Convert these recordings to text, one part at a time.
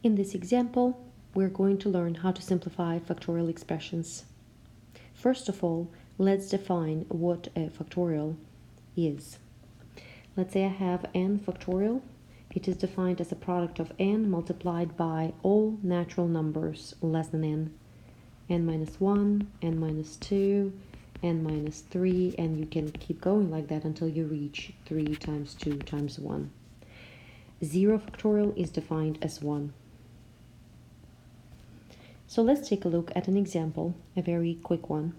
In this example, we're going to learn how to simplify factorial expressions. First of all, let's define what a factorial is. Let's say I have n factorial. It is defined as a product of n multiplied by all natural numbers less than n minus 1, n minus 2, n minus 3, and you can keep going like that until you reach 3 times 2 times 1. 0 factorial is defined as 1. So let's take a look at an example, a very quick one.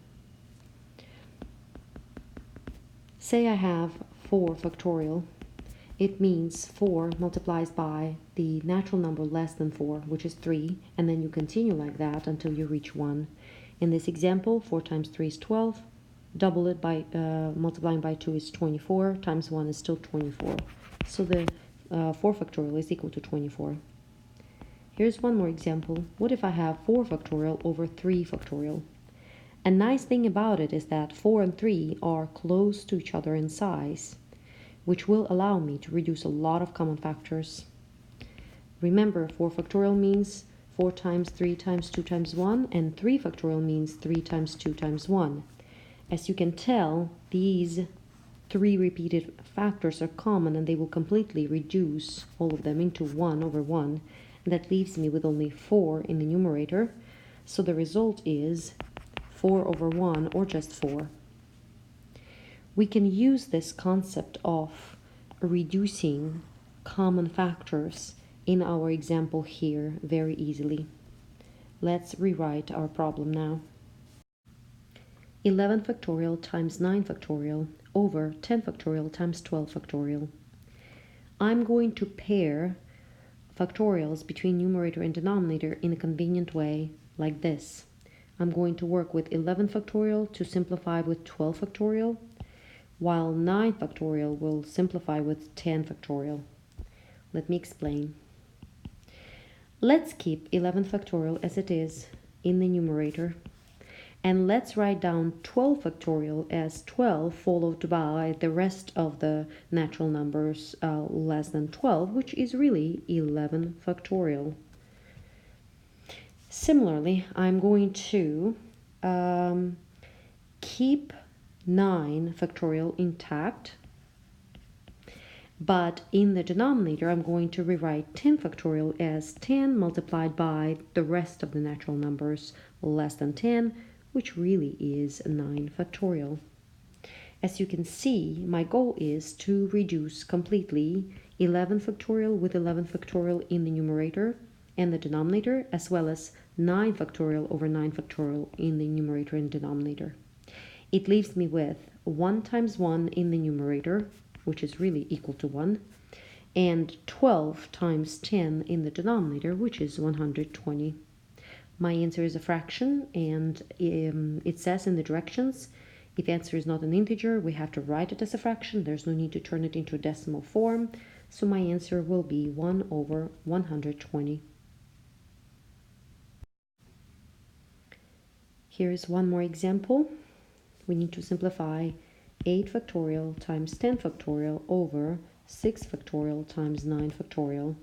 Say I have 4 factorial. It means 4 multiplies by the natural number less than 4, which is 3, and then you continue like that until you reach 1. In this example, 4 times 3 is 12. Double it by multiplying by 2 is 24, times 1 is still 24. So the 4 factorial is equal to 24. Here's one more example. What if I have 4 factorial over 3 factorial? A nice thing about it is that 4 and 3 are close to each other in size, which will allow me to reduce a lot of common factors. Remember, 4 factorial means 4 times 3 times 2 times 1, and 3 factorial means 3 times 2 times 1. As you can tell, these 3 repeated factors are common, and they will completely reduce all of them into 1 over 1. And that leaves me with only 4 in the numerator. So the result is 4 over 1, or just 4. We can use this concept of reducing common factors in our example here very easily. Let's rewrite our problem now. 11 factorial times 9 factorial over 10 factorial times 12 factorial. I'm going to pair factorials between numerator and denominator in a convenient way like this. I'm going to work with 11 factorial to simplify with 12 factorial, while 9 factorial will simplify with 10 factorial. Let me explain. Let's keep 11 factorial as it is in the numerator, and let's write down 12 factorial as 12 followed by the rest of the natural numbers less than 12, which is really 11 factorial. Similarly, I'm going to keep 9 factorial intact, but in the denominator I'm going to rewrite 10 factorial as 10 multiplied by the rest of the natural numbers less than 10, which really is 9 factorial. As you can see, my goal is to reduce completely 11 factorial with 11 factorial in the numerator and the denominator, as well as 9 factorial over 9 factorial in the numerator and denominator. It leaves me with 1 times 1 in the numerator, which is really equal to 1, and 12 times 10 in the denominator, which is 120. My answer is a fraction, and it says in the directions, if answer is not an integer, we have to write it as a fraction. There's no need to turn it into a decimal form. So my answer will be 1 over 120. Here is one more example. We need to simplify 8 factorial times 10 factorial over 6 factorial times 9 factorial.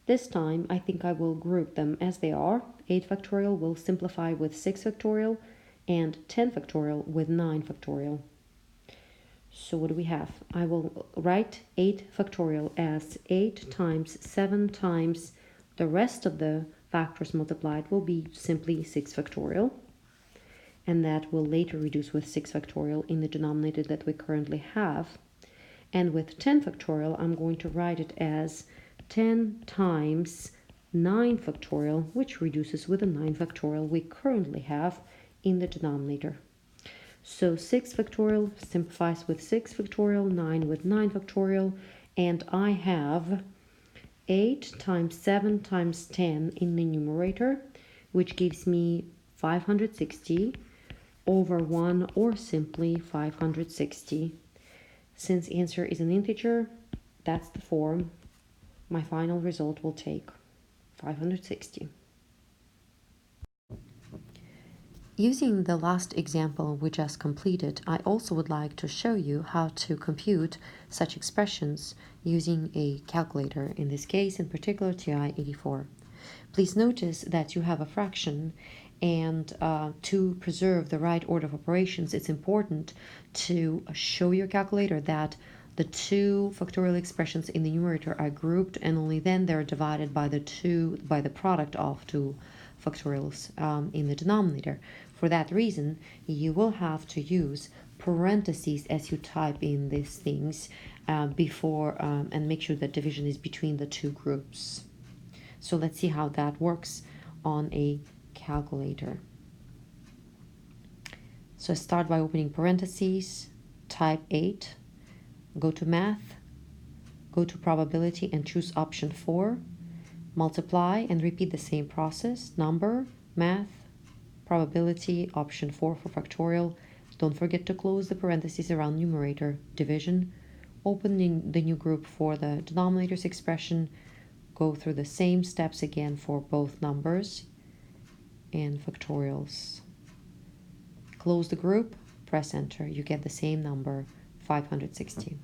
This time, I think I will group them as they are. 8 factorial will simplify with 6 factorial, and 10 factorial with 9 factorial. So what do we have? I will write 8 factorial as 8 times 7 times the rest of the factors multiplied will be simply 6 factorial. And that will later reduce with 6 factorial in the denominator that we currently have. And with 10 factorial, I'm going to write it as 10 times 9 factorial, which reduces with the 9 factorial we currently have in the denominator. So 6 factorial simplifies with 6 factorial, 9 with 9 factorial, and I have 8 times 7 times 10 in the numerator, which gives me 560 over 1, or simply 560. Since answer is an integer, that's the form my final result will take, 560. Using the last example we just completed, I also would like to show you how to compute such expressions using a calculator, in this case in particular TI-84. Please notice that you have a fraction, and to preserve the right order of operations, it's important to show your calculator that the two factorial expressions in the numerator are grouped, and only then they're divided by the product of two factorials in the denominator. For that reason, you will have to use parentheses as you type in these things before and make sure that division is between the two groups. So let's see how that works on a calculator. So start by opening parentheses, type 8, go to math, go to probability and choose option 4, multiply and repeat the same process, number, math, probability, option 4 for factorial. Don't forget to close the parentheses around numerator, division, open the new group for the denominator's expression, go through the same steps again for both numbers and factorials. Close the group, press enter. You get the same number, 516.